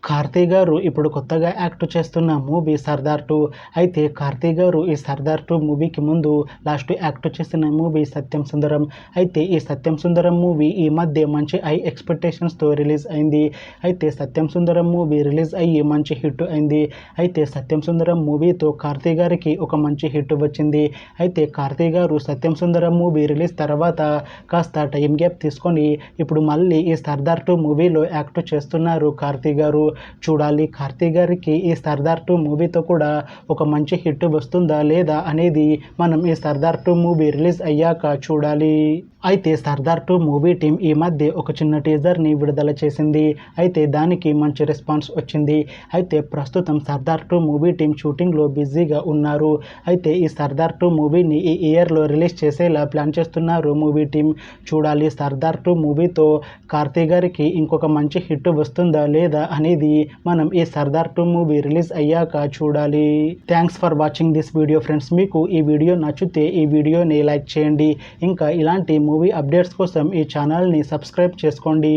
కార్తీ గారు ఇప్పుడు కొత్తగా యాక్ట్ చేస్తున్న మూవీ సర్దార్ 2. అయితే కార్తీ గారు ఈ సర్దార్ 2 మూవీకి ముందు లాస్ట్ యాక్ట్ చేసిన మూవీ సత్యం సుందరం. అయితే ఈ సత్యం సుందరం మూవీ ఈ మధ్య మంచి హై ఎక్స్పెక్టేషన్స్తో రిలీజ్ అయింది. అయితే సత్యం సుందరం మూవీ రిలీజ్ అయ్యి మంచి హిట్ అయింది. అయితే సత్యం సుందరం మూవీతో కార్తీ గారికి ఒక మంచి హిట్ వచ్చింది. అయితే కార్తీ గారు సత్యం సుందరం మూవీ రిలీజ్ తర్వాత కాస్త టైం గ్యాప్ తీసుకొని ఇప్పుడు మళ్ళీ ఈ సర్దార్ 2 మూవీలో యాక్ట్ చేస్తున్నారు కార్తీ గారు. చూడాలి కార్తీ గారికి ఈ సర్దార్ 2 మూవీతో కూడా ఒక మంచి హిట్ వస్తుందా లేదా అనేది మనం ఈ సర్దార్ 2 మూవీ రిలీజ్ అయ్యాక చూడాలి. అయితే సర్దార్ 2 మూవీ టీం ఈ మధ్య ఒక చిన్న టీజర్ని విడుదల చేసింది. అయితే దానికి మంచి రెస్పాన్స్ వచ్చింది. అయితే ప్రస్తుతం సర్దార్ 2 మూవీ టీం షూటింగ్లో బిజీగా ఉన్నారు. అయితే ఈ సర్దార్ 2 మూవీని ఈ ఇయర్లో రిలీజ్ చేసేలా ప్లాన్ చేస్తున్నారు మూవీ టీం. చూడాలి సర్దార్ 2 మూవీతో కార్తీ గారికి ఇంకొక మంచి హిట్ వస్తుందా లేదా అనేది మనం ఈ సర్దార్ 2 మూవీ రిలీజ్ అయ్యాక చూడాలి. Thanks for watching this video friends. మీకు ఈ వీడియో నచ్చితే ఈ వీడియోని లైక్ చేయండి. ఇంకా ఇలాంటి మూవీ అప్డేట్స్ కోసం ఈ ఛానల్ని సబ్స్క్రైబ్ చేసుకోండి.